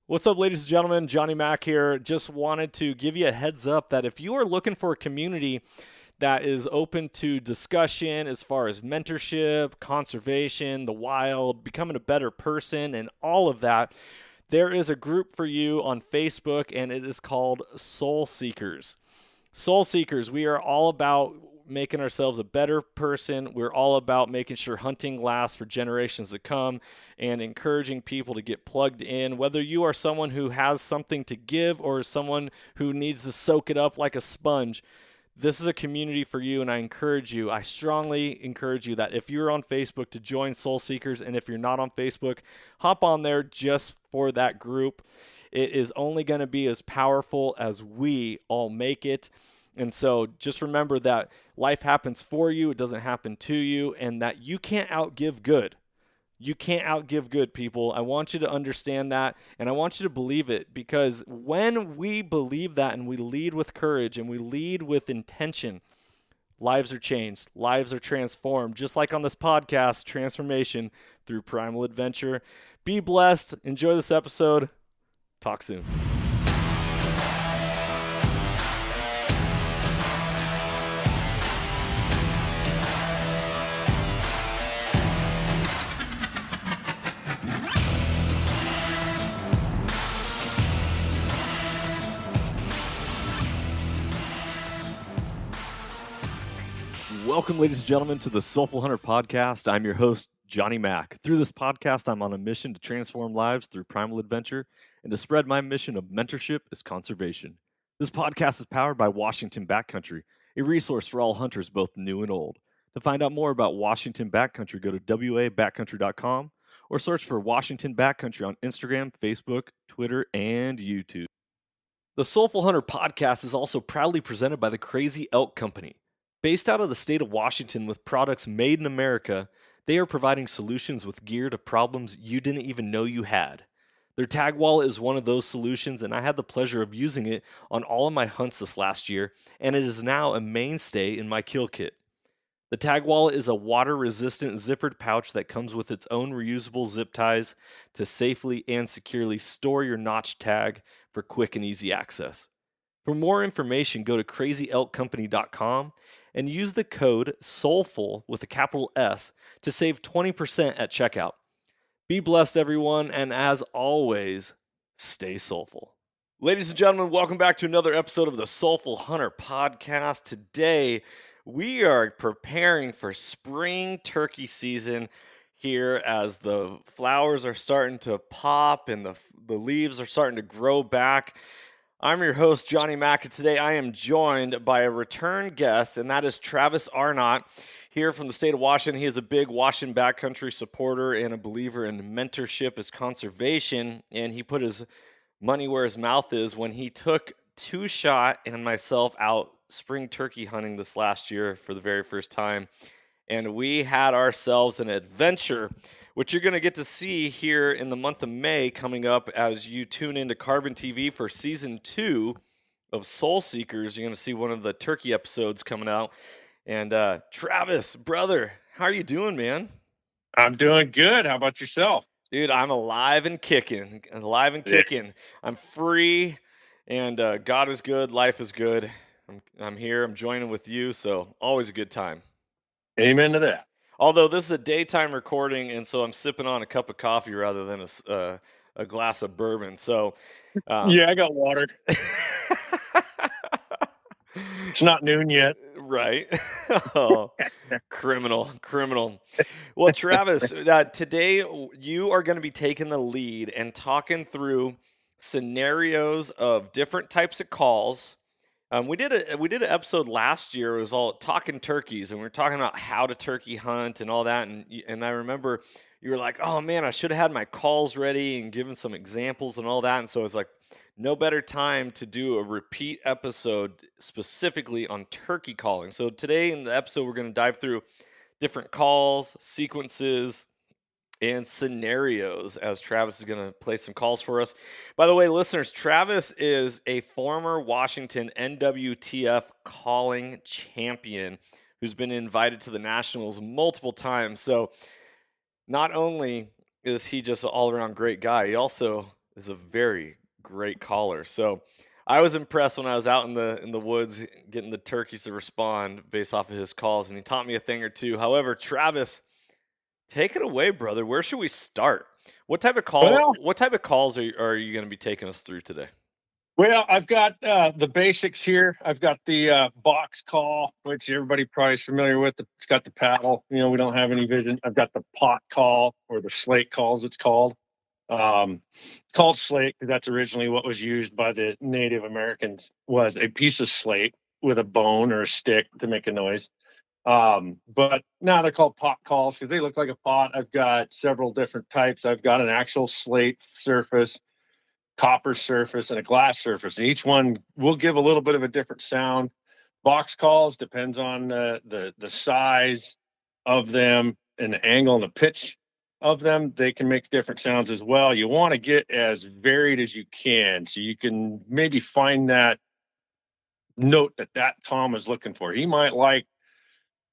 What's up, ladies and gentlemen? Johnny Mac here. Just wanted to give you a heads up that if you are looking for a community that is open to discussion as far as mentorship, conservation, the wild, becoming a better person, and all of that, there is a group for you on Facebook, and it is called Soul Seekers. Soul Seekers, we are all about making ourselves a better person. We're all about making sure hunting lasts for generations to come and encouraging people to get plugged in. Whether you are someone who has something to give or someone who needs to soak it up like a sponge, this is a community for you, and I strongly encourage you that if you're on Facebook to join Soul Seekers, and if you're not on Facebook, hop on there just for that group. It is only going to be as powerful as we all make it. And so just remember that life happens for you, it doesn't happen to you, and that you can't outgive good. You can't outgive good, people. I want you to understand that, and I want you to believe it, because when we believe that and we lead with courage and we lead with intention, lives are changed, lives are transformed, just like on this podcast, transformation through primal adventure. Be blessed. Enjoy this episode. Talk soon. Welcome, ladies and gentlemen, to the Soulful Hunter Podcast. I'm your host, Johnny Mac. Through this podcast, I'm on a mission to transform lives through primal adventure and to spread my mission of mentorship as conservation. This podcast is powered by Washington Backcountry, a resource for all hunters, both new and old. To find out more about Washington Backcountry, go to wabackcountry.com or search for Washington Backcountry on Instagram, Facebook, Twitter, and YouTube. The Soulful Hunter Podcast is also proudly presented by the Crazy Elk Company. Based out of the state of Washington with products made in America, they are providing solutions with gear to problems you didn't even know you had. Their tag wallet is one of those solutions, and I had the pleasure of using it on all of my hunts this last year, and it is now a mainstay in my kill kit. The tag wallet is a water-resistant zippered pouch that comes with its own reusable zip ties to safely and securely store your notch tag for quick and easy access. For more information, go to crazyelkcompany.com and use the code SOULFUL with a capital S to save 20% at checkout. Be blessed, everyone, and as always, stay soulful. Ladies and gentlemen, welcome back to another episode of the Soulful Hunter Podcast. Today, we are preparing for spring turkey season here as the flowers are starting to pop and the leaves are starting to grow back. I'm your host, Johnny Mac, and today I am joined by a return guest, and that is Travis Arnott, here from the state of Washington. He is a big Washington Backcountry supporter and a believer in mentorship as conservation, and he put his money where his mouth is when he took Two Shot and myself out spring turkey hunting this last year for the very first time, and we had ourselves an adventure, which you're going to get to see here in the month of May coming up as you tune into Carbon TV for Season 2 of Soul Seekers. You're going to see one of the turkey episodes coming out. And Travis, brother, how are you doing, man? I'm doing good. How about yourself? Dude, I'm alive and kicking. I'm free, and God is good. Life is good. I'm here. I'm joining with you, so always a good time. Amen to that. Although this is a daytime recording, and so I'm sipping on a cup of coffee rather than a glass of bourbon. So, yeah, I got water. It's not noon yet. Right. Oh, criminal. Well, Travis, today you are going to be taking the lead and talking through scenarios of different types of calls. We did an episode last year. It was all talking turkeys, and we were talking about how to turkey hunt and all that. And I remember you were like, "Oh man, I should have had my calls ready and given some examples and all that." And so I was like, no better time to do a repeat episode specifically on turkey calling. So today in the episode, we're going to dive through different calls, sequences, and scenarios as Travis is going to play some calls for us. By the way, listeners, Travis is a former Washington NWTF calling champion who's been invited to the Nationals multiple times. So not only is he just an all-around great guy, he also is a very great caller. So I was impressed when I was out in the woods getting the turkeys to respond based off of his calls, and he taught me a thing or two. However, Travis, take it away, brother. Where should we start? What type of Well, calls are you going to be taking us through today? well, I've got the basics here. I've got the box call, which everybody probably is familiar with. It's got the paddle. We don't have any vision. I've got the pot call, or the slate calls it's called. Called slate because that's originally what was used by the Native Americans, was a piece of slate with a bone or a stick to make a noise. But now they're called pot calls because they look like a pot. I've got several different types. I've got an actual slate surface, copper surface, and a glass surface, and each one will give a little bit of a different sound. Box calls depends on the size of them and the angle and the pitch of them. They can make different sounds as well. You want to get as varied as you can, so you can maybe find that note that Tom is looking for. He might like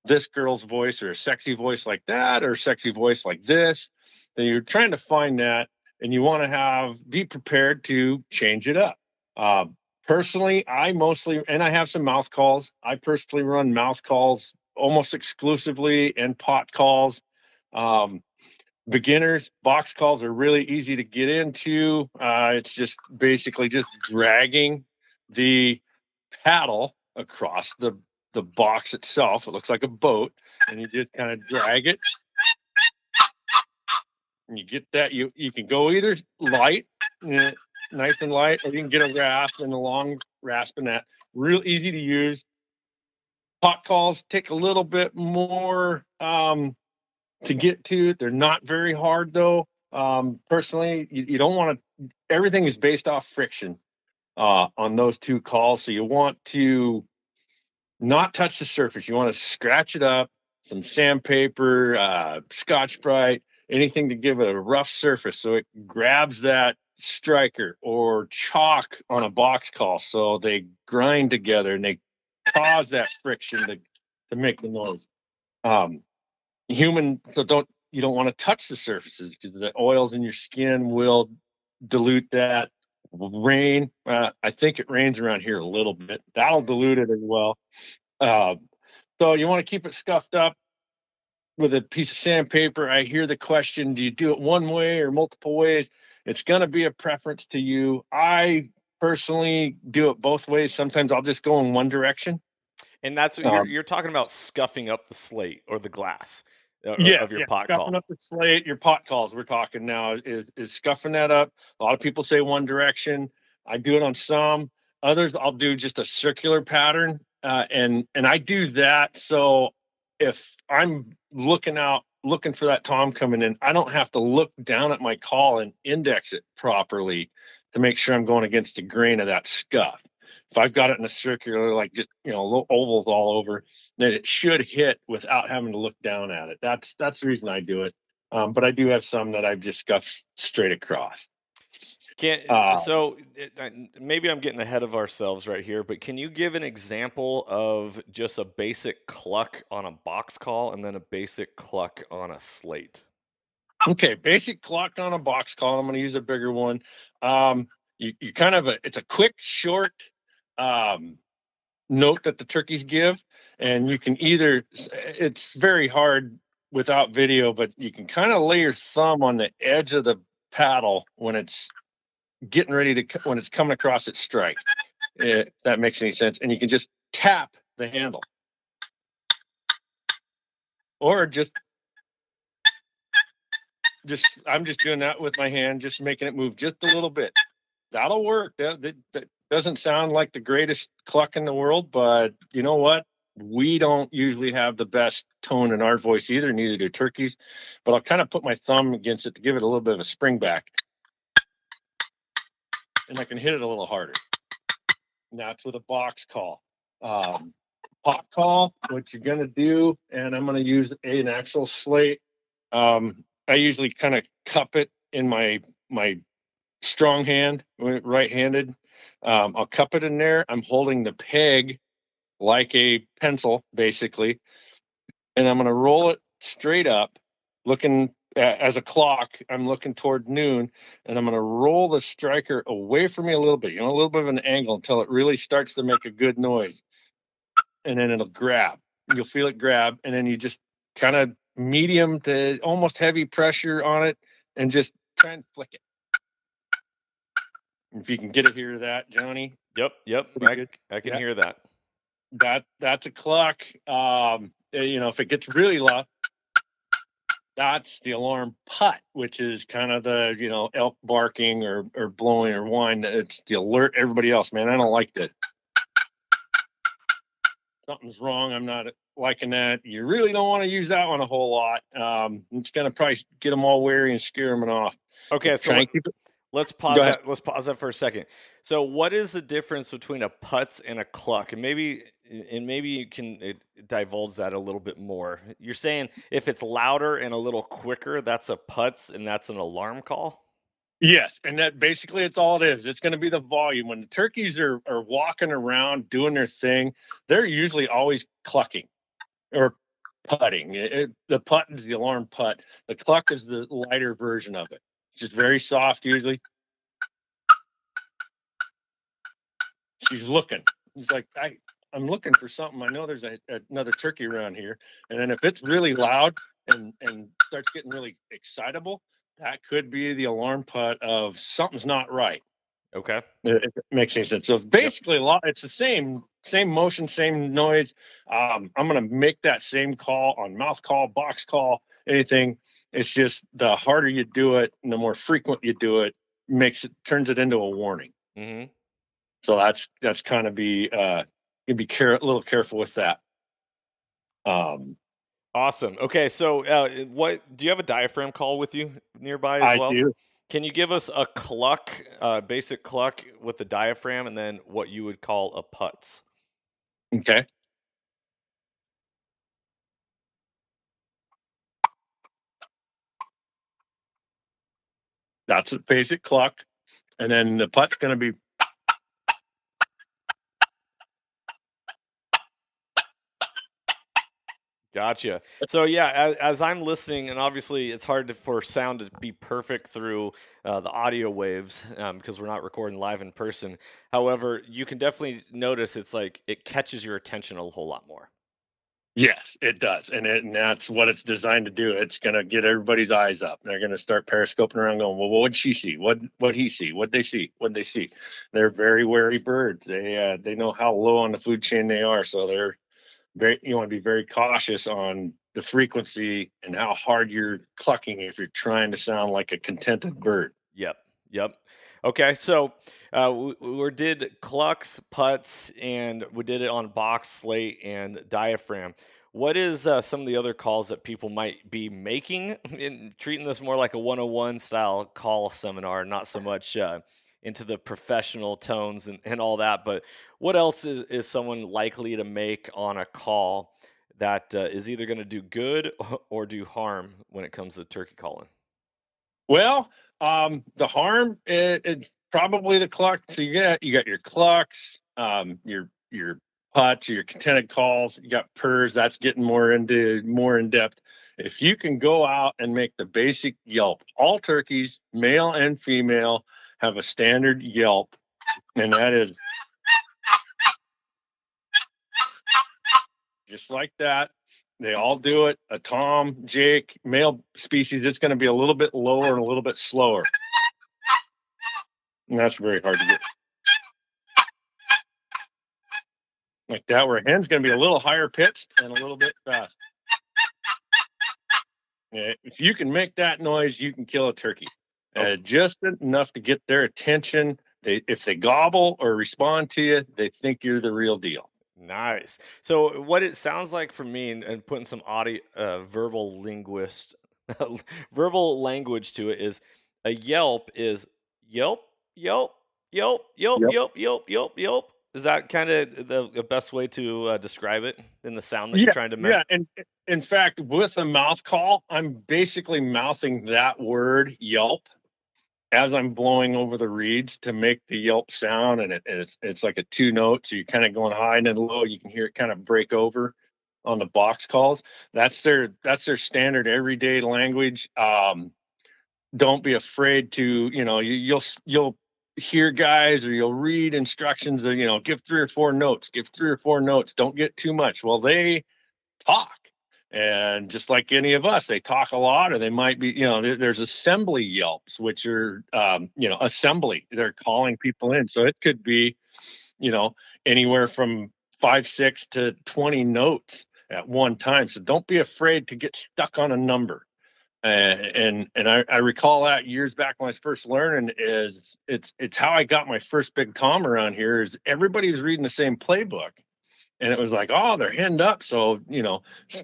this girl's voice, or a sexy voice like that, or a sexy voice like this. Then you're trying to find that, and you want to be prepared to change it up. Uh, Personally, and I have some mouth calls. I personally run mouth calls almost exclusively, and pot calls. Um, Beginners, box calls are really easy to get into. It's just basically just dragging the paddle across the box itself. It looks like a boat, and you just kind of drag it, and you get that. You can go either light, nice and light, or you can get a rasp, and a long rasp in that. Real easy to use. Pot calls take a little bit more to get to. They're not very hard though. Personally, you don't want to. Everything is based off friction on those two calls, so you want to not touch the surface. You want to scratch it up, some sandpaper, Scotch-Brite, anything to give it a rough surface so it grabs that striker, or chalk on a box call so they grind together and they cause that friction to make the noise. So you don't want to touch the surfaces because the oils in your skin will dilute that. Rain, I think it rains around here a little bit. That'll dilute it as well. Uh, so you want to keep it scuffed up with a piece of sandpaper. I hear the question, do you do it one way or multiple ways? It's going to be a preference to you. I personally do it both ways. Sometimes I'll just go in one direction. And that's you're talking about scuffing up the slate or the glass Yeah, of your pot scuffing call. up the slate, your pot calls we're talking now is scuffing that up. A lot of people say one direction. I do it on some. Others, I'll do just a circular pattern, and I do that so if I'm looking for that tom coming in, I don't have to look down at my call and index it properly to make sure I'm going against the grain of that scuff. If I've got it in a circular, like just little ovals all over, then it should hit without having to look down at it. That's the reason I do it. But I do have some that I've just scuffed straight across. Maybe I'm getting ahead of ourselves right here, but can you give an example of just a basic cluck on a box call and then a basic cluck on a slate? Okay, basic cluck on a box call. I'm going to use a bigger one. It's a quick, short note that the turkeys give, and you can it's very hard without video, but you can kind of lay your thumb on the edge of the paddle when it's when it's coming across its strike, if that makes any sense. And you can just tap the handle, or I'm just doing that with my hand, just making it move just a little bit. That'll work. That doesn't sound like the greatest cluck in the world, but you know what? We don't usually have the best tone in our voice either, neither do turkeys. But I'll kind of put my thumb against it to give it a little bit of a spring back. And I can hit it a little harder. And that's with a box call. Pot call, what you're going to do, and I'm going to use an actual slate. I usually kind of cup it in my strong hand, right-handed. I'll cup it in there. I'm holding the peg like a pencil, basically, and I'm going to roll it straight up, looking as a clock, I'm looking toward noon, and I'm going to roll the striker away from me a little bit, a little bit of an angle until it really starts to make a good noise. And then it'll grab. You'll feel it grab, and then you just kind of medium to almost heavy pressure on it and just try and flick it. If you can get it here, that, Johnny. Yep. I can hear that. That's a cluck. If it gets really loud, that's the alarm putt, which is kind of the, elk barking or blowing or whine. It's the alert everybody else, man. I don't like that. Something's wrong. I'm not liking that. You really don't want to use that one a whole lot. It's going to probably get them all wary and scare them off. Okay, so let's pause that. Let's pause that for a second. So, what is the difference between a putz and a cluck? And maybe you can divulge that a little bit more. You're saying if it's louder and a little quicker, that's a putz and that's an alarm call? Yes, and that basically it's all it is. It's going to be the volume. When the turkeys are walking around doing their thing, they're usually always clucking or putting. The putt is the alarm putt. The cluck is the lighter version of it. It's just very soft usually. She's looking. He's like, I'm looking for something. I know there's another turkey around here. And then if it's really loud and starts getting really excitable, that could be the alarm putt of something's not right. Okay. If it makes any sense. So basically, it's the same motion, same noise. I'm going to make that same call on mouth call, box call, anything. It's just the harder you do it and the more frequent you do it, turns it into a warning. Mm-hmm. So that's kind of a little careful with that. Awesome. Okay, so what do you have a diaphragm call with you nearby as well? I do. Can you give us a cluck, basic cluck with the diaphragm, and then what you would call a putz? Okay. That's a basic cluck, and then the putt's going to be. Gotcha. So yeah, as I'm listening, and obviously it's hard for sound to be perfect through the audio waves because we're not recording live in person. However, you can definitely notice it's like it catches your attention a whole lot more. Yes, it does, and that's what it's designed to do. It's going to get everybody's eyes up. They're going to start periscoping around, going, "Well, what'd she see? What he see? What'd they see? What'd they see?" They're very wary birds. They know how low on the food chain they are, so they're you want to be very cautious on the frequency and how hard you're clucking if you're trying to sound like a contented bird. Yep. Okay, so we did clucks, putts, and we did it on box, slate, and diaphragm. What is some of the other calls that people might be making in treating this more like a 101 style call seminar, not so much into the professional tones and all that, but what else is someone likely to make on a call that is either going to do good or do harm when it comes to turkey calling? Well, the harm it's probably the cluck. So you got your clucks, your putts, your contented calls. You got purrs. That's getting more in depth. If you can go out and make the basic yelp, all turkeys, male and female, have a standard yelp, and that is just like that. They all do it. A Tom, Jake, male species, it's going to be a little bit lower and a little bit slower. And that's very hard to get. Like that, where a hen's going to be a little higher pitched and a little bit fast. If you can make that noise, you can kill a turkey. Just enough to get their attention. If they gobble or respond to you, they think you're the real deal. Nice. So what it sounds like for me, and putting some audio, verbal language to it, is a yelp is yelp, yelp, yelp, yelp, Yep. yelp, yelp, yelp, yelp. Is that kind of the best way to describe it in the sound that you're trying to make? Yeah, and in fact, with a mouth call, I'm basically mouthing that word yelp as I'm blowing over the reeds to make the yelp sound, and it's like a two note, so you're kind of going high and then low. You can hear it kind of break over. on the box calls. That's their standard everyday language. Don't be afraid to, you'll hear guys, or you'll read instructions of, give 3 or 4 notes, give 3 or 4 notes. Don't get too much. Well, they talk. And just like any of us, they talk a lot, or they might be, there's assembly yelps, which are, assembly. They're calling people in. So it could be, anywhere from 5, 6 to 20 notes at one time. So don't be afraid to get stuck on a number. And I recall that years back when I was first learning, is it's how I got my first big tom around here. Is everybody was reading the same playbook, and it was like, oh, they're hand up, so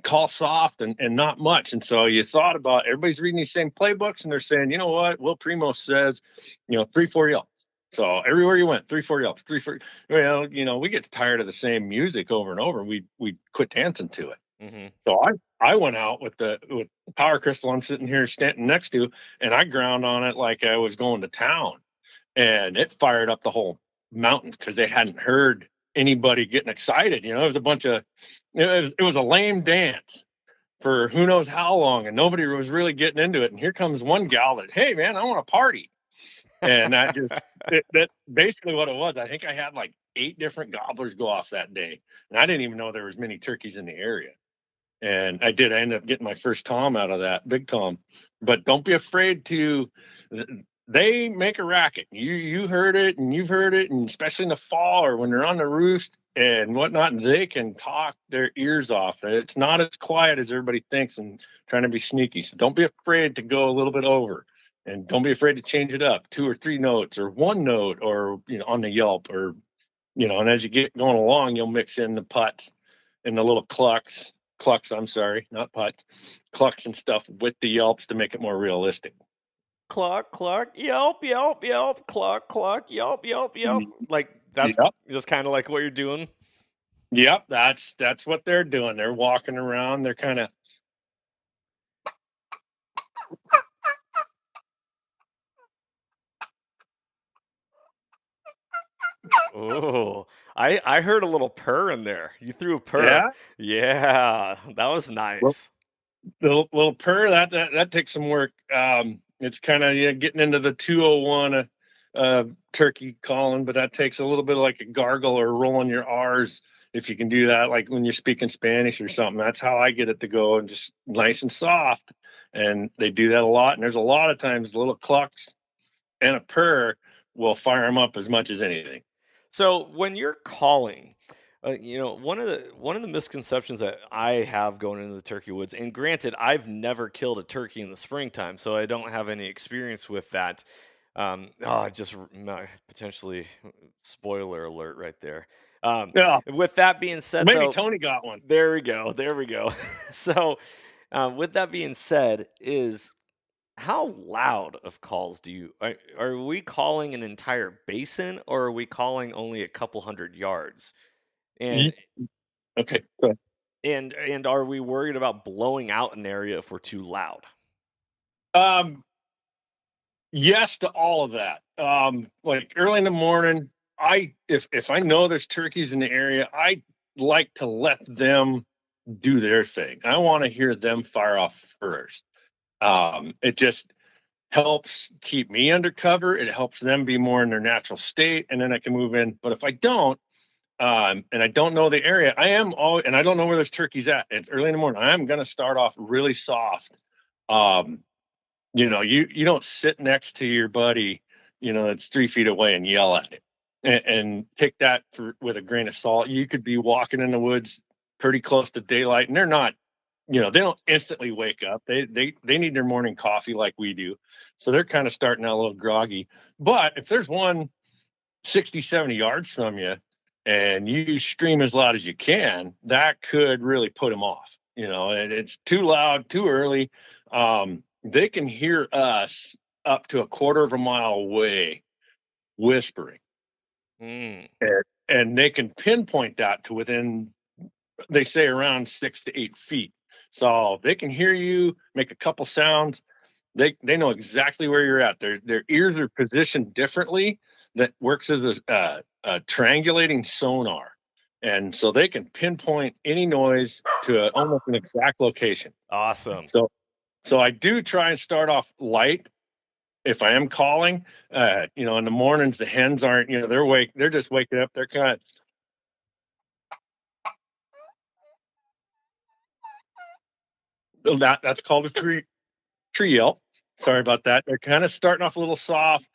call soft and not much. And so you thought about, everybody's reading these same playbooks, and they're saying, you know what, Will Primo says 3-4 yelps. So everywhere you went, 3-4 yelps, 3-4. Well, we get tired of the same music over and over. We quit dancing to it. Mm-hmm. So I went out with Power Crystal I'm sitting here standing next to, and I ground on it like I was going to town, and it fired up the whole mountain, because they hadn't heard anybody getting excited. It was a bunch of, it was a lame dance for who knows how long, and nobody was really getting into it. And here comes one gal that, hey man, I want to party. And that that basically what it was. I think I had like 8 different gobblers go off that day, and I didn't even know there was many turkeys in the area. And I ended up getting my first tom out of that, big tom. But don't be afraid to, they make a racket. You heard it, and you've heard it, and especially in the fall, or when they're on the roost and whatnot, they can talk their ears off. It's not as quiet as everybody thinks, and trying to be sneaky. So don't be afraid to go a little bit over, and don't be afraid to change it up, 2 or 3 notes, or 1 note, or on the yelp, or and as you get going along, you'll mix in the putts and the little clucks, I'm sorry, not putts, clucks and stuff with the yelps to make it more realistic. Cluck, cluck, yelp, yelp, yelp, cluck, cluck, yelp, yelp, yelp. Like that's Yep. just kind of like what you're doing. Yep, that's what they're doing. They're walking around. They're kind of, Oh, I heard a little purr in there. You threw a purr. yeah. Yeah, that was nice. The little purr, that takes some work. It's kind of getting into the 201 turkey calling, but that takes a little bit of like a gargle or rolling your R's. If you can do that, like when you're speaking Spanish or something, that's how I get it to go, and just nice and soft. And they do that a lot. And there's a lot of times little clucks and a purr will fire them up as much as anything. So when you're calling, one of the misconceptions that I have going into the turkey woods, and granted, I've never killed a turkey in the springtime, so I don't have any experience with that. Potentially spoiler alert right there. Yeah, With that being said, maybe though, Tony got one. there we go, there we go. So, with that being said, is how loud of calls are we calling an entire basin, or are we calling only a couple hundred yards? And Okay. Go ahead. and are we worried about blowing out an area if we're too loud? Yes to all of that. Like early in the morning, if I know there's turkeys in the area, I like to let them do their thing. I want to hear them fire off first. It just helps keep me under cover. It helps them be more in their natural state, and then I can move in. But if I don't, and I don't know the area, and I don't know where there's turkeys at, it's early in the morning, I'm going to start off really soft. You don't sit next to your buddy, that's 3 feet away, and yell at it, and take that with a grain of salt. You could be walking in the woods pretty close to daylight, and they're not, they don't instantly wake up. They need their morning coffee like we do. So they're kind of starting out a little groggy. But if there's one 60, 70 yards from you, and you scream as loud as you can, that could really put them off. And it's too loud, too early. They can hear us up to a quarter of a mile away whispering. Mm. And they can pinpoint that to within, they say, around 6 to 8 feet. So they can hear you make a couple sounds. They know exactly where you're at. Their ears are positioned differently. That works as a triangulating sonar. And so they can pinpoint any noise to almost an exact location. Awesome. So I do try and start off light if I am calling. In the mornings, the hens aren't, they're just waking up. They're kind of, that's called a tree Yelp. Sorry about that. They're kind of starting off a little soft.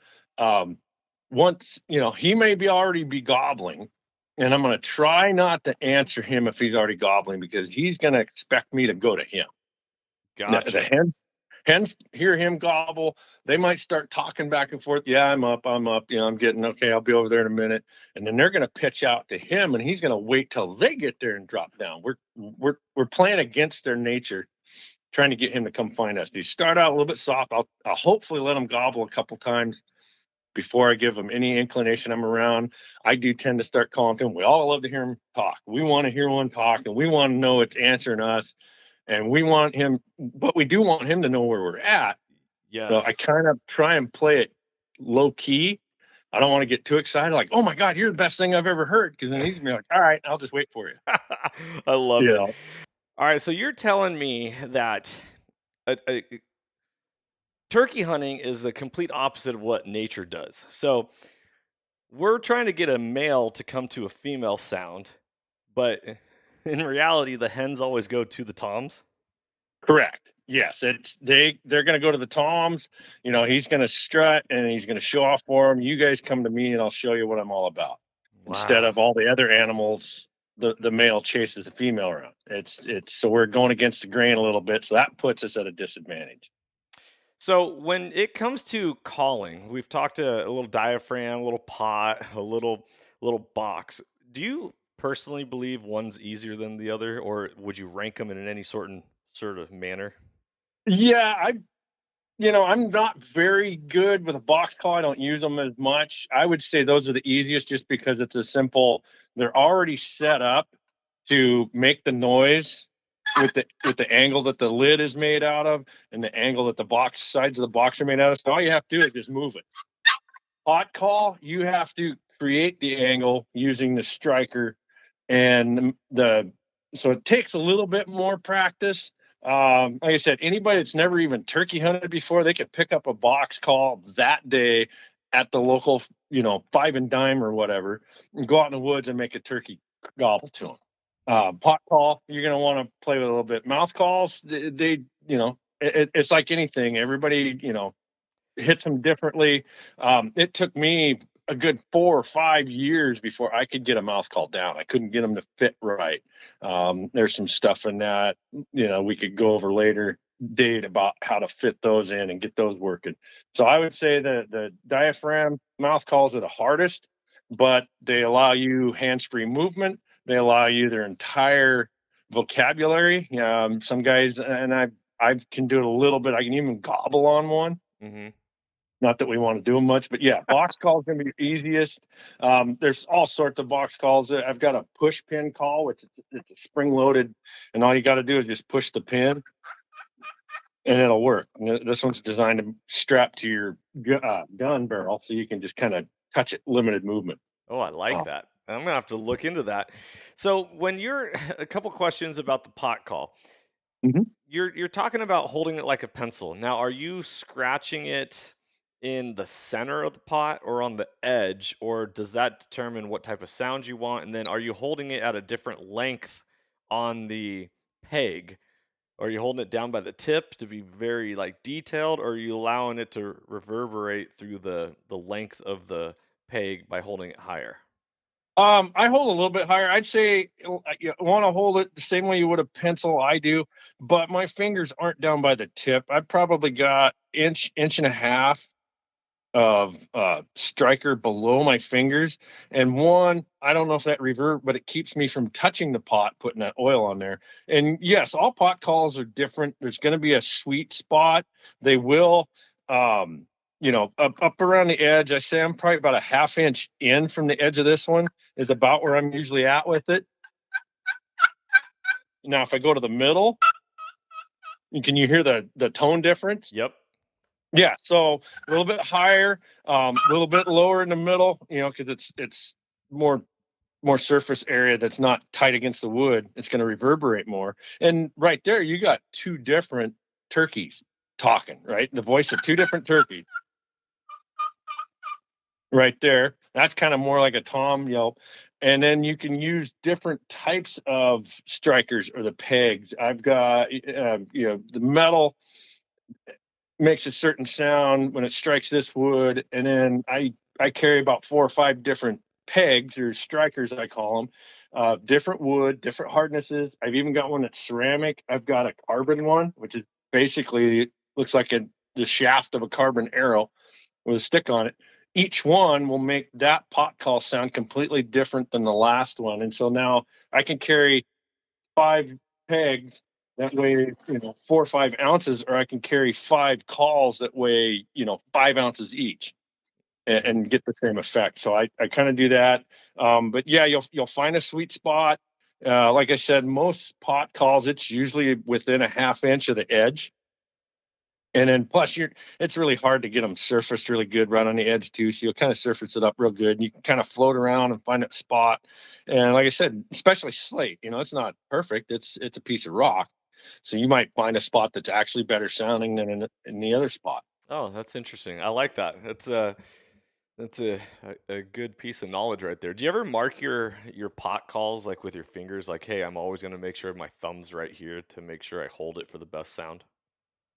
Once, he may already be gobbling, and I'm going to try not to answer him if he's already gobbling, because he's going to expect me to go to him. Gotcha. The hens hear him gobble. They might start talking back and forth. Yeah, I'm up. I'm getting okay. I'll be over there in a minute. And then they're going to pitch out to him, and he's going to wait till they get there and drop down. We're playing against their nature, trying to get him to come find us. They start out a little bit soft. I'll hopefully let him gobble a couple times before I give him any inclination I'm around. I do tend to start calling to him. We all love to hear him talk. We want to hear one talk, and we want to know it's answering us. And we want him, but we do want him to know where we're at. Yes. So I kind of try and play it low key. I don't want to get too excited, like, oh my God, you're the best thing I've ever heard. Because then he's gonna be like, all right, I'll just wait for you. I love it. All right, so you're telling me that turkey hunting is the complete opposite of what nature does. So we're trying to get a male to come to a female sound, but in reality, the hens always go to the toms. Correct. Yes, they're going to go to the toms. He's going to strut and he's going to show off for them. You guys come to me and I'll show you what I'm all about. Wow. Instead of all the other animals, the male chases the female around. It's so we're going against the grain a little bit. So that puts us at a disadvantage. So when it comes to calling, we've talked a little diaphragm, a little pot, a little box. Do you personally believe one's easier than the other, or would you rank them in any sort of manner? Yeah, I'm not very good with a box call. I don't use them as much. I would say those are the easiest, just because it's a simple. They're already set up to make the noise with the angle that the lid is made out of and the angle that the sides of the box are made out of. So all you have to do is just move it. Hot call, you have to create the angle using the striker, and so it takes a little bit more practice. Like I said, anybody that's never even turkey hunted before, they could pick up a box call that day at the local, 5 and dime or whatever, and go out in the woods and make a turkey gobble to them. Pot call, you're going to want to play with a little bit. Mouth calls, it's like anything. Everybody, hits them differently. It took me a good 4 or 5 years before I could get a mouth call down. I couldn't get them to fit right. There's some stuff in that, we could go over later date about how to fit those in and get those working. So I would say that the diaphragm mouth calls are the hardest, but they allow you hands-free movement. They allow you their entire vocabulary. Some guys, and I can do it a little bit. I can even gobble on one. Mm-hmm. Not that we want to do them much, but yeah, box call is going to be the easiest. There's all sorts of box calls. I've got a push pin call, which it's a spring loaded, and all you got to do is just push the pin, and it'll work. This one's designed to strap to your gun barrel, so you can just kind of touch it, limited movement. Oh, I like that. I'm gonna have to look into that. So when you're a couple questions about the pot call, mm-hmm. You're talking about holding it like a pencil. Now, are you scratching it in the center of the pot or on the edge, or does that determine what type of sound you want? And then are you holding it at a different length on the peg? Are you holding it down by the tip to be very detailed, or are you allowing it to reverberate through the length of the peg by holding it higher? I hold a little bit higher. I'd say you want to hold it the same way you would a pencil. I do, but my fingers aren't down by the tip. I've probably got inch and a half of striker below my fingers, and one, I don't know if that reverb, but it keeps me from touching the pot, putting that oil on there. And yes, all pot calls are different. There's going to be a sweet spot. They will up around the edge. I say I'm probably about a half inch in from the edge of this one is about where I'm usually at with it. Now if I go to the middle, can you hear the tone difference? Yep. Yeah, so a little bit higher, a little bit lower in the middle, because it's more more surface area that's not tight against the wood, it's going to reverberate more. And right there, you got two different turkeys talking, right? The voice of two different turkeys right there. That's kind of more like a tom yelp. And then you can use different types of strikers or the pegs. I've got, the metal makes a certain sound when it strikes this wood, and then I carry about 4 or 5 different pegs or strikers, I call them, different wood, different hardnesses. I've even got one that's ceramic. I've got a carbon one, which is basically looks like the shaft of a carbon arrow with a stick on it. Each one will make that pot call sound completely different than the last one, and so now I can carry 5 pegs that weigh 4 or 5 ounces, or I can carry 5 calls that weigh 5 ounces each, and get the same effect. So I kind of do that. But yeah, you'll find a sweet spot. Like I said, most pot calls, it's usually within a half inch of the edge. And then plus it's really hard to get them surfaced really good right on the edge too. So you'll kind of surface it up real good, and you can kind of float around and find that spot. And like I said, especially slate, it's not perfect. It's a piece of rock. So you might find a spot that's actually better sounding than in the other spot. Oh, that's interesting. I like that. That's a good piece of knowledge right there. Do you ever mark your pot calls like with your fingers? Like, hey, I'm always going to make sure my thumb's right here to make sure I hold it for the best sound.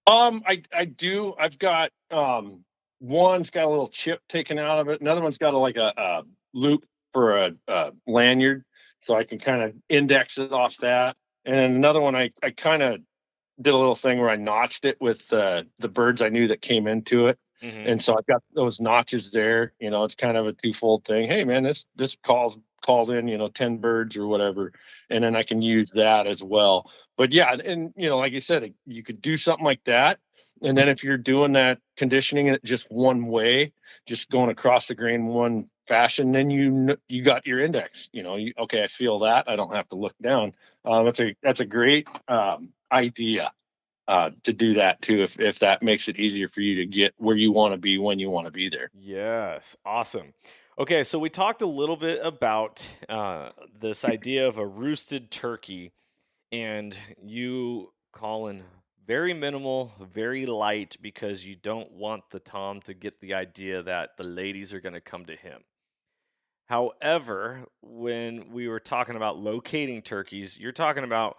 I do. I've got one's got a little chip taken out of it. Another one's got a loop for a lanyard, so I can kind of index it off that. And another one, I kind of did a little thing where I notched it with the birds I knew that came into it. Mm-hmm. And so I've got those notches there. It's kind of a twofold thing. Hey man, this called in, 10 birds or whatever. And then I can use that as well. But yeah, and like you said, you could do something like that. And then if you're doing that conditioning it just one way, just going across the grain one fashion, then you got your index. Okay, I feel that. I don't have to look down. That's a great idea to do that too, if that makes it easier for you to get where you want to be when you want to be there. Yes, awesome. Okay, so we talked a little bit about this idea of a roosted turkey, and you, Colin, very minimal, very light, because you don't want the Tom to get the idea that the ladies are going to come to him. However, when we were talking about locating turkeys, you're talking about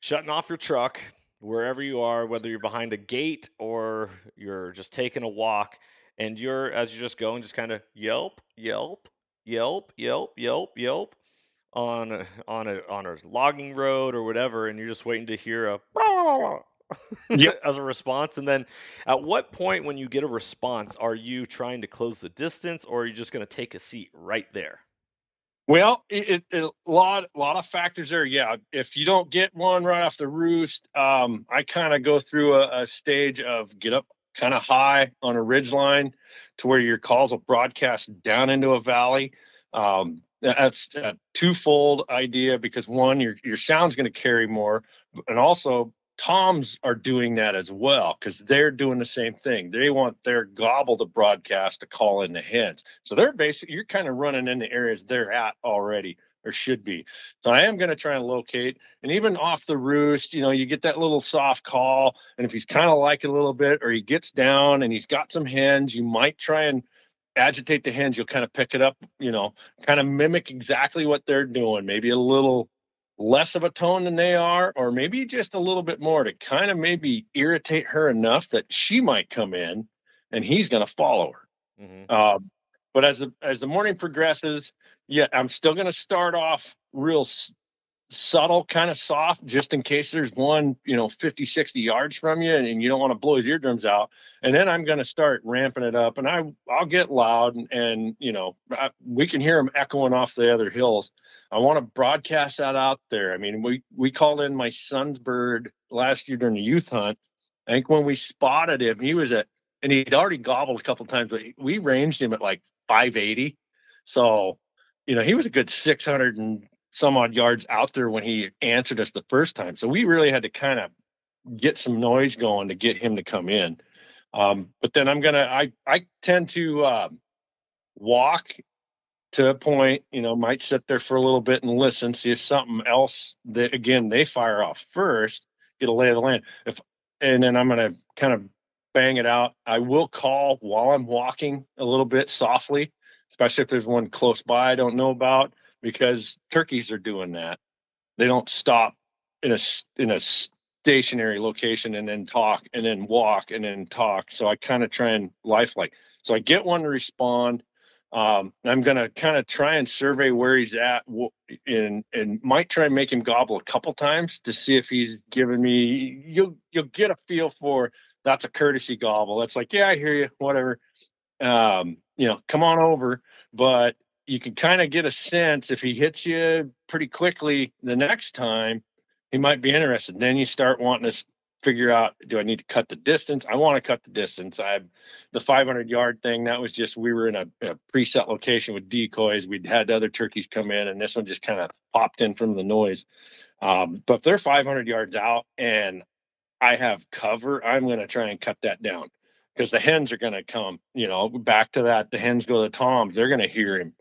shutting off your truck wherever you are, whether you're behind a gate or you're just taking a walk, and as you're just going, just kind of yelp, yelp, yelp, yelp, yelp, yelp on a logging road or whatever, and you're just waiting to hear a Yep. as a response. And then, at what point when you get a response, are you trying to close the distance, or are you just going to take a seat right there? Well, a lot of factors there. Yeah, if you don't get one right off the roost, I kind of go through a stage of get up kind of high on a ridge line to where your calls will broadcast down into a valley. That's a twofold idea because one, your sound's going to carry more, and also toms are doing that as well because they're doing the same thing. They want their gobble to broadcast to call in the hens. So they're basically, you're kind of running in the areas they're at already or should be. So I am going to try and locate, and even off the roost, you get that little soft call. And if he's kind of like it a little bit, or he gets down and he's got some hens, you might try and agitate the hens. You'll kind of pick it up, kind of mimic exactly what they're doing. Maybe a little less of a tone than they are, or maybe just a little bit more to kind of maybe irritate her enough that she might come in and he's going to follow her. Mm-hmm. But as the morning progresses, yeah, I'm still going to start off real subtle, kind of soft, just in case there's one 50, 60 yards from you and you don't want to blow his eardrums out. And then I'm going to start ramping it up, and I'll get loud, and we can hear them echoing off the other hills. I want to broadcast that out there. I mean, we called in my son's bird last year during the youth hunt. I think when we spotted him, and he'd already gobbled a couple of times, but we ranged him at like 580. So, he was a good 600 and some odd yards out there when he answered us the first time. So we really had to kind of get some noise going to get him to come in. But then I tend to walk to a point, might sit there for a little bit and listen, see if something else that, again, they fire off first, get a lay of the land. And then I'm going to kind of bang it out. I will call while I'm walking a little bit softly, especially if there's one close by I don't know about, because turkeys are doing that. They don't stop in a stationary location and then talk and then walk and then talk. So I kind of try and lifelike. So I get one to respond. I'm going to kind of try and survey where he's at and might try and make him gobble a couple times to see if he's giving me, you'll get a feel for that's a courtesy gobble. That's like, yeah, I hear you, whatever. Come on over. But you can kind of get a sense if he hits you pretty quickly the next time, he might be interested. Then you start wanting to figure out, do I need to cut the distance? I want to cut the distance. The 500-yard thing, that was just, we were in a preset location with decoys. We'd had other turkeys come in, and this one just kind of popped in from the noise. But if they're 500 yards out and I have cover, I'm going to try and cut that down, because the hens are going to come, back to that. The hens go to the toms. They're going to hear him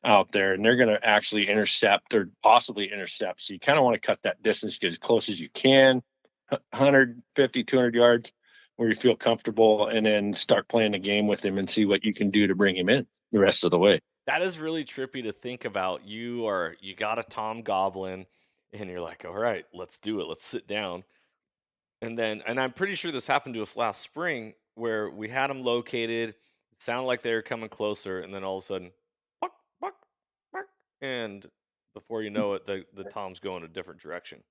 out there, and they're going to actually intercept or possibly intercept. So you kind of want to cut that distance, get as close as you can, 150, 200 yards, where you feel comfortable, and then start playing the game with him and see what you can do to bring him in the rest of the way. That is really trippy to think about. You got a tom goblin, and you're like, all right, let's do it. Let's sit down. And I'm pretty sure this happened to us last spring, where we had them located. It sounded like they were coming closer, and then all of a sudden, buck, buck, buck, and before you know it, the toms go in a different direction.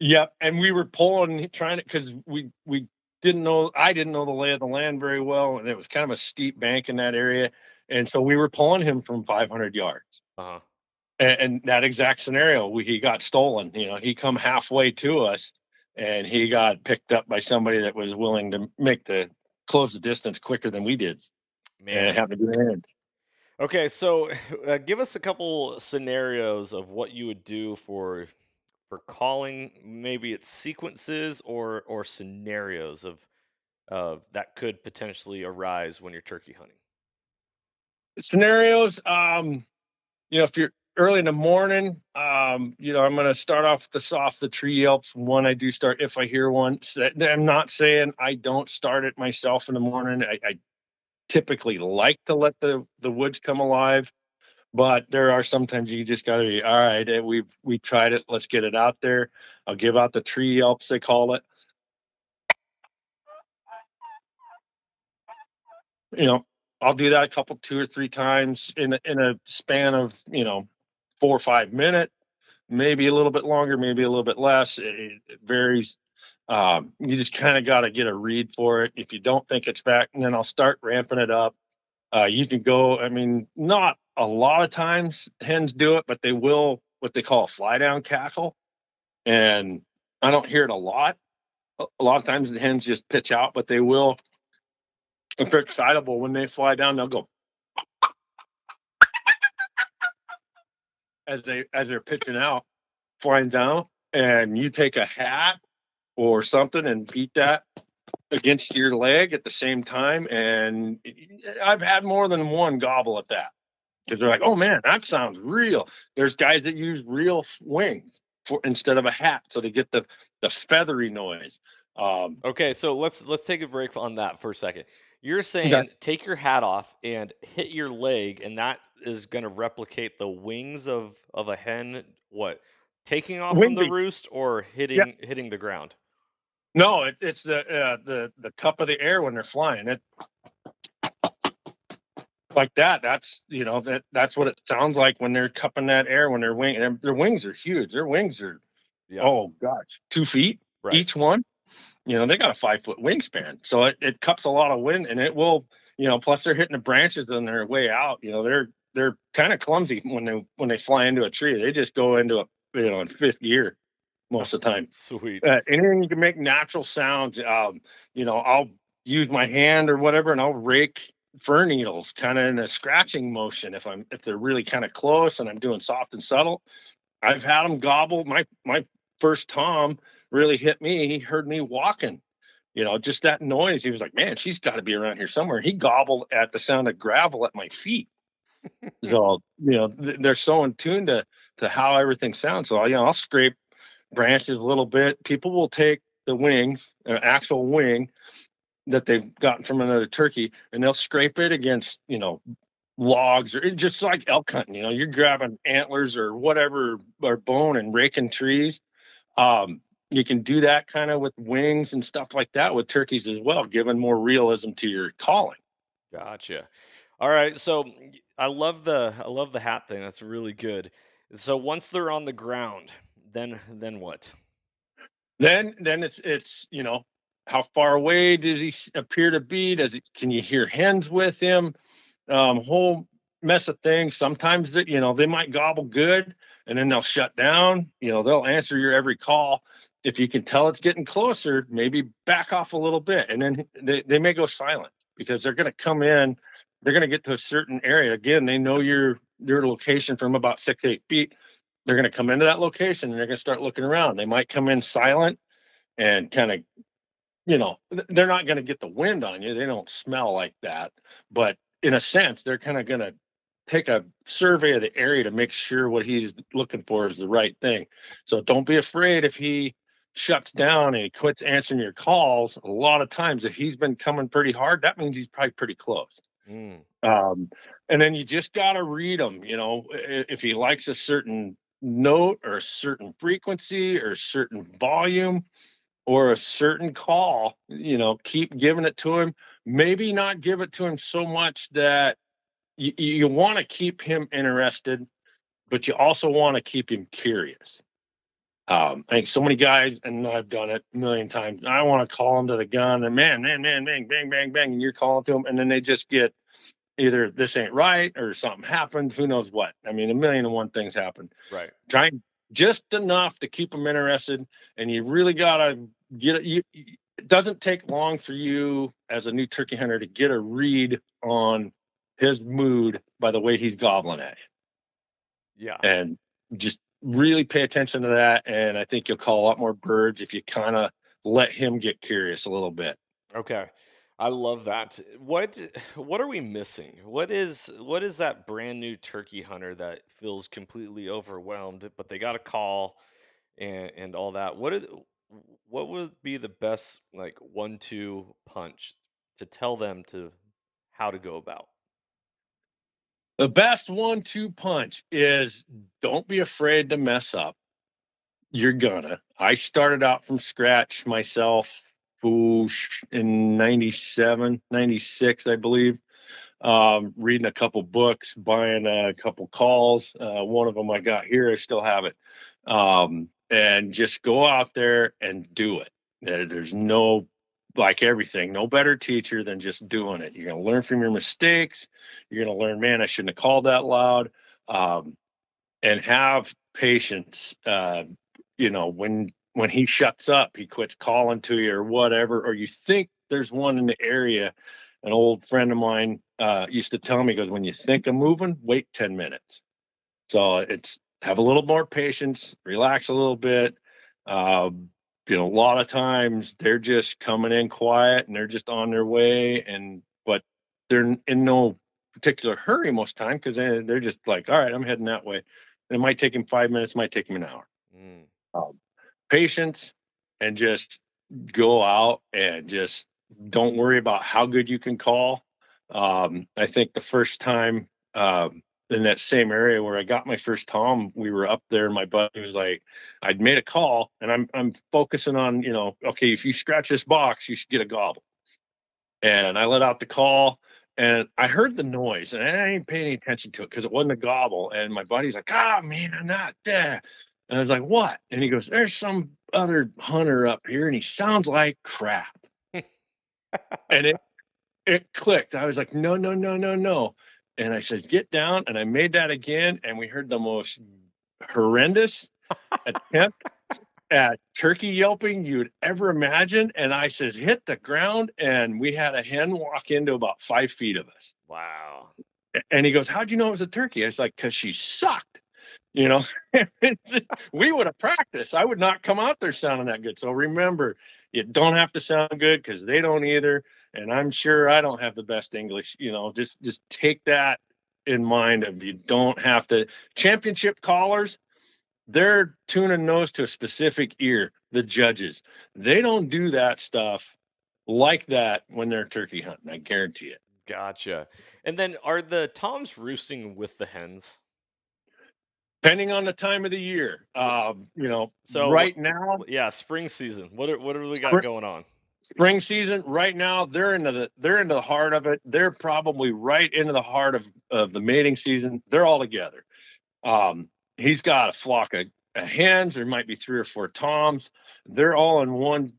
Yeah, and we were trying to, because we didn't know, I didn't know the lay of the land very well, and it was kind of a steep bank in that area, and so we were pulling him from 500 yards. Uh-huh. And that exact scenario, he got stolen. He come halfway to us, and he got picked up by somebody that was willing to close the distance quicker than we did. Man. And it happened to do hands. Okay, so give us a couple scenarios of what you would do for calling. Maybe it's sequences or scenarios of that could potentially arise when you're turkey hunting. Scenarios, if you're early in the morning, I'm going to start off the tree yelps. One, I do start if I hear one. I'm not saying I don't start it myself in the morning. I typically like to let the woods come alive, but there are sometimes you just got to be, all right, we tried it. Let's get it out there. I'll give out the tree yelps, they call it. I'll do that a couple, 2 or 3 times in a span of, 4 or 5 minutes, maybe a little bit longer, maybe a little bit less. It varies. You just kind of got to get a read for it. If you don't think it's back, and then I'll start ramping it up. You can go, not a lot of times hens do it, but they will what they call a fly down cackle. And I don't hear it a lot. A lot of times the hens just pitch out, but they will, if they're excitable, when they fly down, they'll go as they're pitching out, flying down. And you take a hat or something and beat that against your leg at the same time. And I've had more than one gobble at that, because they're like, oh man, that sounds real. There's guys that use real wings instead of a hat, so they get the feathery noise. Okay, so let's take a break on that for a second. You're saying take your hat off and hit your leg, and that is going to replicate the wings of a hen. What, taking off from the roost or hitting the ground? No, it's the cup of the air when they're flying. It like that. That's that's what it sounds like when they're cupping that air when they're wing. Their wings are huge. Their wings are oh gosh, 2 feet each one. They got a 5-foot wingspan, so it cups a lot of wind, and it will, plus they're hitting the branches on their way out. They're kind of clumsy when they fly into a tree. They just go into in 5th gear most of the time. Sweet. Anything you can make natural sounds. I'll use my hand or whatever, and I'll rake fir needles kind of in a scratching motion if they're really kind of close and I'm doing soft and subtle. I've had them gobble. My first tom really hit me. He heard me walking, just that noise. He was like, man, she's got to be around here somewhere. He gobbled at the sound of gravel at my feet. So, they're so in tune to how everything sounds. So, I'll scrape branches a little bit. People will take the wings, actual wing that they've gotten from another turkey, and they'll scrape it against, logs, or just like elk hunting. You're grabbing antlers or whatever, or bone, and raking trees. You can do that kind of with wings and stuff like that with turkeys as well, giving more realism to your calling. Gotcha. All right. So I love the hat thing. That's really good. So once they're on the ground, then what? Then it's how far away does he appear to be? Can you hear hens with him? Whole mess of things. Sometimes they might gobble good, and then they'll shut down. They'll answer your every call. If you can tell it's getting closer, maybe back off a little bit, and then they may go silent because they're going to come in. They're going to get to a certain area. Again, they know your location from about 6-8 feet. They're going to come into that location, and they're going to start looking around. They might come in silent and kind of, they're not going to get the wind on you. They don't smell like that. But in a sense, they're kind of going to take a survey of the area to make sure what he's looking for is the right thing. So don't be afraid if he shuts down and he quits answering your calls. A lot of times, if he's been coming pretty hard, that means he's probably pretty close. Mm, And then you just got to read him. If he likes a certain note or a certain frequency or a certain volume or a certain call, keep giving it to him. Maybe not give it to him so much that you want to keep him interested, but you also want to keep him curious. I think so many guys, and I've done it a million times, I want to call him to the gun, and man, bang, bang, bang, bang, and you're calling to him, and then they just get either this ain't right or something happened, who knows what. I mean, a million and one things happen. right. Trying just enough to keep them interested, and you really gotta get it. It doesn't take long for you as a new turkey hunter to get a read on his mood by the way he's gobbling at Yeah. you, and just really pay attention to that. And I think you'll call a lot more birds if you kind of let him get curious a little bit. Okay. I love that. What are we missing? What is that brand new turkey hunter that feels completely overwhelmed, but they got a call and all that? What would be the best like 1-2 punch to tell them to how to go about? The best 1-2 punch is don't be afraid to mess up. You're gonna. I started out from scratch myself in 97, 96, I believe. Reading a couple books, buying a couple calls. One of them I got here, I still have it. And just go out there and do it. There's no, like everything, no better teacher than just doing it. You're going to learn from your mistakes. You're going to learn, man, I shouldn't have called that loud. And have patience. When he shuts up, he quits calling to you or whatever, or you think there's one in the area. An old friend of mine used to tell me, he goes, when you think of moving, wait 10 minutes. So it's have a little more patience, relax a little bit. A lot of times they're just coming in quiet and they're just on their way, but they're in no particular hurry most time because they're just like, all right, I'm heading that way. And it might take him 5 minutes, might take him an hour. Mm, Um, Patience, and just go out and just don't worry about how good you can call. I think the first time in that same area where I got my first tom, we were up there, and my buddy was like, I'd made a call, and I'm focusing on, okay, if you scratch this box, you should get a gobble. And I let out the call, and I heard the noise, and I ain't paying any attention to it because it wasn't a gobble. And my buddy's like, man, I'm not there. And I was like, what? And he goes, there's some other hunter up here, and he sounds like crap. And it clicked. I was like, no, no, no, no, no. And I said, get down. And I made that again, and we heard the most horrendous attempt at turkey yelping you'd ever imagine. And I says, hit the ground. And we had a hen walk into about 5 feet of us. wow. And he goes, how'd you know it was a turkey? I was like, because she sucked. You know, we would have practiced. I would not come out there sounding that good. So remember, you don't have to sound good because they don't either. And I'm sure I don't have the best English. Just take that in mind of you don't have to. Championship callers, they're tuning nose to a specific ear. The judges, they don't do that stuff like that when they're turkey hunting. I guarantee it. Gotcha. And then are the toms roosting with the hens? Depending on the time of the year, So what? right now, Yeah, spring season. What do we got going on? spring season right now, they're into the heart of it. They're probably right into the heart of the mating season. They're all together. He's got a flock of hens. There might be 3 or 4 toms. They're all in one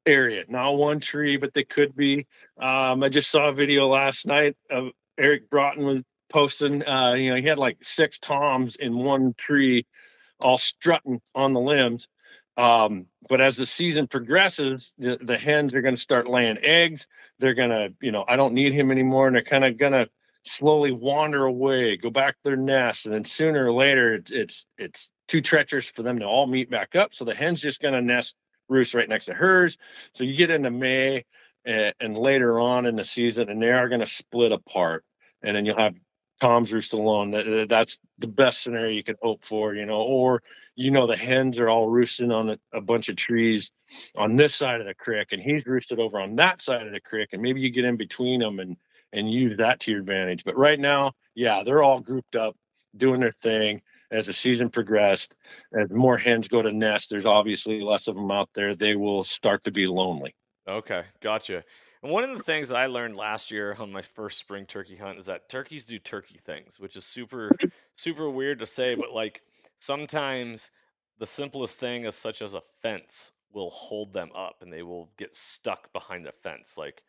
area, not one tree, but they could be. I just saw a video last night of Eric Broughton was posting. He had like 6 toms in one tree, all strutting on the limbs. But as the season progresses, the hens are going to start laying eggs. They're going to, I don't need him anymore. And they're kind of going to slowly wander away, go back to their nest. And then sooner or later, it's too treacherous for them to all meet back up. So the hen's just going to nest roost right next to hers. So you get into May and later on in the season, and they are going to split apart. And then you'll have toms roost alone. That's the best scenario you can hope for, or the hens are all roosting on a bunch of trees on this side of the creek, and he's roosted over on that side of the creek, and maybe you get in between them and use that to your advantage. But right now, yeah, they're all grouped up doing their thing. As the season progressed, as more hens go to nest, there's obviously less of them out there. They will start to be lonely. Okay, gotcha. And one of the things that I learned last year on my first spring turkey hunt is that turkeys do turkey things, which is super weird to say, but like sometimes the simplest thing is such as a fence will hold them up and they will get stuck behind the fence. Like,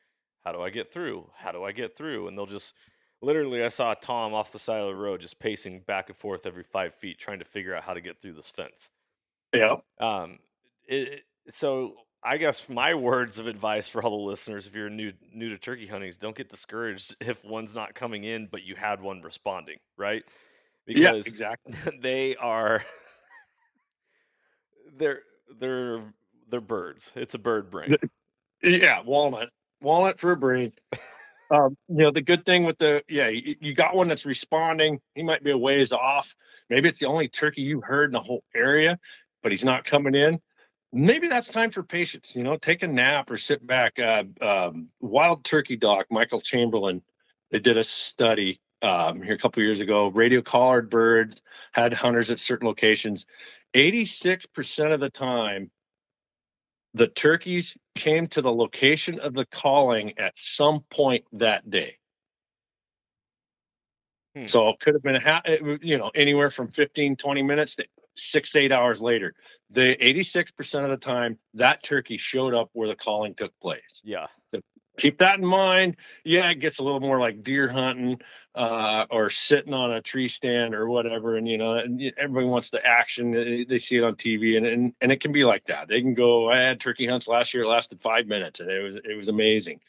how do I get through? How do I get through? And they'll just literally, I saw a Tom off the side of the road just pacing back and forth every 5 feet trying to figure out how to get through this fence. Yeah. Um, so I guess my words of advice for all the listeners, if you're new to turkey hunting, is don't get discouraged if one's not coming in, but you had one responding, right? Yeah, Because exactly. they are they're they're they're birds. It's a bird brain. Yeah, walnut for a brain. The good thing with you got one that's responding. He might be a ways off. Maybe it's the only turkey you heard in the whole area, but he's not coming in. Maybe that's time for patience. Take a nap or sit back. Wild turkey doc, Michael Chamberlain, they did a study here a couple years ago. Radio collared birds had hunters at certain locations. 86% of the time, the turkeys came to the location of the calling at some point that day. So it could have been anywhere from 15, 20 minutes to 6, 8 hours later. The 86% of the time that turkey showed up where the calling took place. Yeah. So keep that in mind. Yeah, it gets a little more like deer hunting or sitting on a tree stand or whatever. And everybody wants the action. They see it on TV, and it can be like that. They can go. I had turkey hunts last year. It lasted 5 minutes, and it was amazing.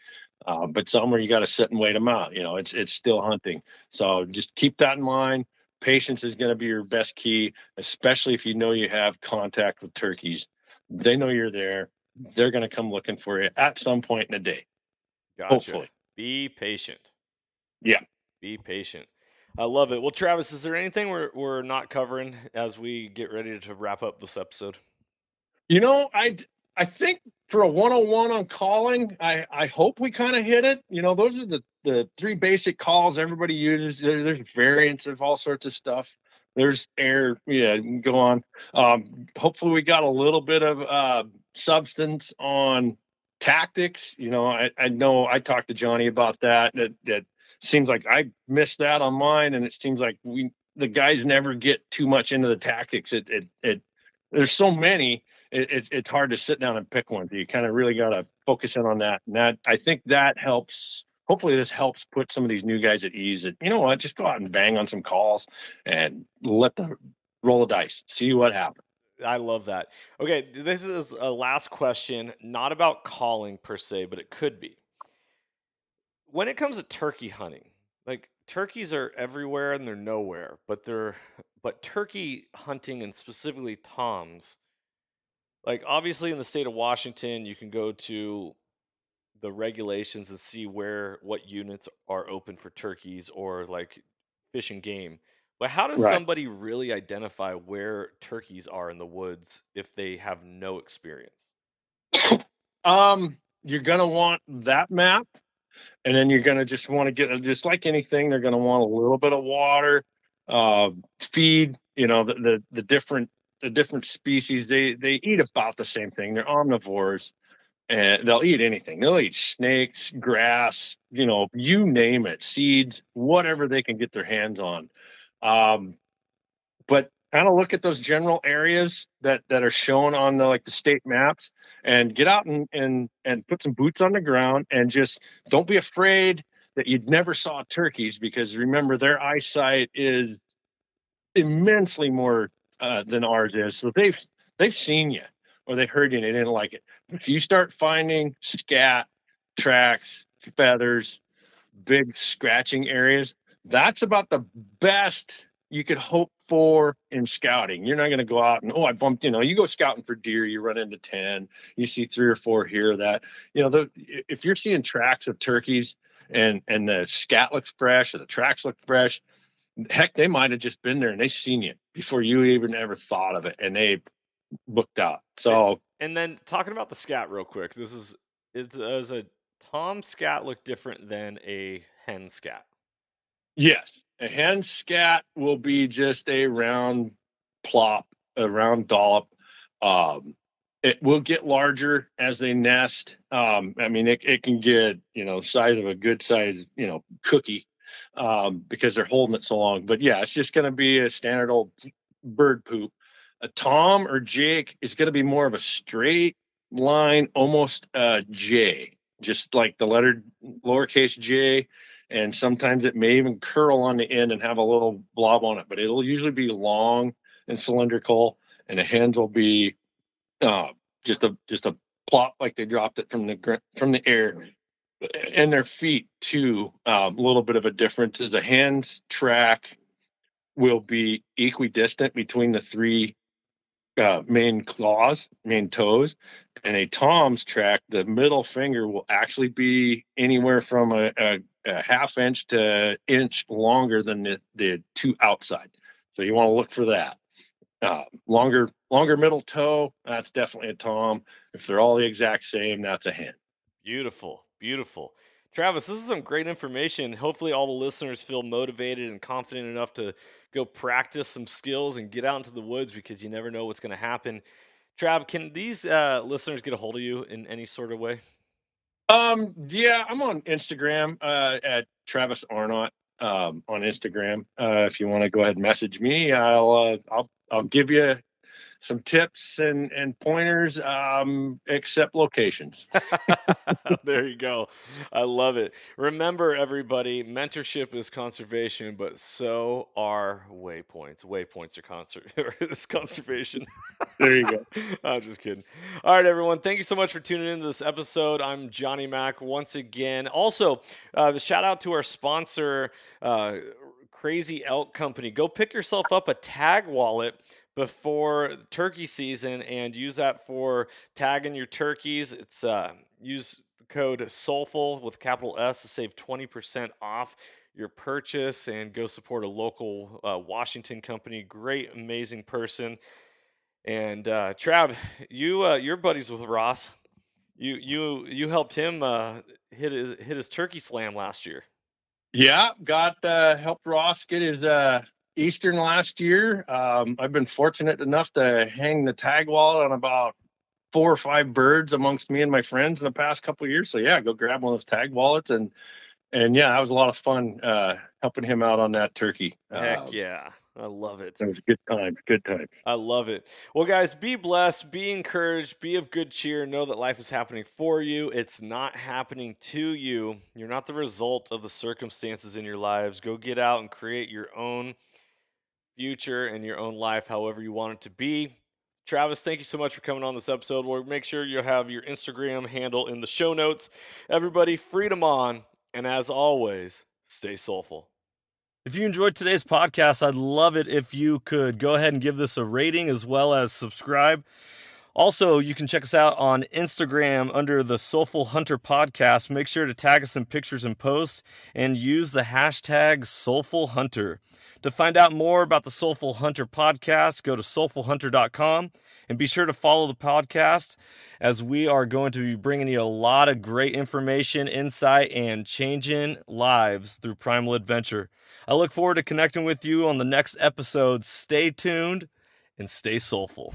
But somewhere you got to sit and wait them out. It's still hunting. So just keep that in mind. Patience is going to be your best key, especially if you have contact with turkeys. They know you're there. They're going to come looking for you at some point in the day. Gotcha. Hopefully. Be patient. Yeah. Be patient. I love it. Well, Travis, is there anything we're not covering as we get ready to wrap up this episode? I think for a 101 on calling, I hope we kind of hit it. Those are the 3 basic calls everybody uses. There's variants of all sorts of stuff. There's air, yeah, go on. Hopefully we got a little bit of substance on tactics. I know I talked to Johnny about that. That seems like I missed that on mine, and it seems like the guys never get too much into the tactics. There's so many. It's hard to sit down and pick one. You kind of really got to focus in on that. And I think that helps. Hopefully this helps put some of these new guys at ease that, just go out and bang on some calls and roll the dice, see what happens. I love that. Okay, this is a last question, not about calling per se, but it could be. When it comes to turkey hunting, like turkeys are everywhere and they're nowhere, but turkey hunting and specifically toms, like obviously in the state of Washington, you can go to the regulations and see what units are open for turkeys, or like fish and game. But how does Right. somebody really identify where turkeys are in the woods if they have no experience? You're gonna want that map, and then you're gonna just want to get, just like anything, they're gonna want a little bit of water, uh, feed. The different species, they eat about the same thing. They're omnivores, and they'll eat anything. They'll eat snakes, grass, you name it, seeds, whatever they can get their hands on. Um, but kind of look at those general areas that are shown on the state maps, and get out and put some boots on the ground, and just don't be afraid that you'd never saw turkeys, because remember, their eyesight is immensely more than ours is. So they've seen you, or they heard you and they didn't like it. If you start finding scat tracks, feathers, big scratching areas, that's about the best you could hope for in scouting. You're not going to go out and, I bumped, you go scouting for deer, you run into 10, you see 3 or 4 here or that. If you're seeing tracks of turkeys, and the scat looks fresh or the tracks look fresh, heck, they might have just been there and they've seen you before you even ever thought of it, and they booked out. And, So and then talking about the scat real quick, does a tom scat look different than a hen scat? yes, a hen scat will be just a round plop, a round dollop. Um, it will get larger as they nest. I mean, it can get, size of a good size, cookie, because they're holding it so long. But yeah, it's just going to be a standard old bird poop. A tom or jake is going to be more of a straight line, almost J, just like the letter lowercase j, and sometimes it may even curl on the end and have a little blob on it, but it'll usually be long and cylindrical, and the hens will be uh, just a plop, like they dropped it from the air. And their feet too, a little bit of a difference is a hen's track will be equidistant between the 3 main toes, and a tom's track, the middle finger will actually be anywhere from a half inch to inch longer than the 2 outside. So you want to look for that. Longer middle toe, that's definitely a tom. If they're all the exact same, that's a hen. Beautiful, beautiful. Travis, this is some great information. Hopefully, all the listeners feel motivated and confident enough to go practice some skills and get out into the woods, because you never know what's going to happen. Trav, can these listeners get a hold of you in any sort of way? Yeah, I'm on Instagram at Travis Arnott, on Instagram. If you want to go ahead and message me, I'll give you some tips and pointers, except locations. There you go. I love it. Remember, everybody, mentorship is conservation, but so are waypoints. Waypoints are conservation. There you go. I'm just kidding. All right, everyone. Thank you so much for tuning into this episode. I'm Johnny Mac once again. Also, shout out to our sponsor, Crazy Elk Company. Go pick yourself up a tag wallet before turkey season and use that for tagging your turkeys. It's use the code SOULFUL with capital S to save 20% off your purchase, and go support a local Washington company. Great, amazing person. And Trav, you're buddies with Ross. You helped him hit his turkey slam last year. Yeah, got helped Ross get his Eastern last year. I've been fortunate enough to hang the tag wallet on about 4 or 5 birds amongst me and my friends in the past couple of years. So yeah, go grab one of those tag wallets, and yeah, that was a lot of fun helping him out on that turkey. Heck yeah, I love it. It was good times. Good times. I love it. Well, guys, be blessed, be encouraged, be of good cheer. Know that life is happening for you. It's not happening to you. You're not the result of the circumstances in your lives. Go get out and create your own future and your own life, however you want it to be. Travis, thank you so much for coming on this episode. We'll make sure you have your Instagram handle in the show notes. Everybody, freedom on. And as always, stay soulful. If you enjoyed today's podcast, I'd love it if you could go ahead and give this a rating as well as subscribe. Also, you can check us out on Instagram under the Soulful Hunter Podcast. Make sure to tag us in pictures and posts and use the hashtag Soulful Hunter. To find out more about the Soulful Hunter Podcast, go to soulfulhunter.com and be sure to follow the podcast as we are going to be bringing you a lot of great information, insight, and changing lives through primal adventure. I look forward to connecting with you on the next episode. Stay tuned and stay soulful.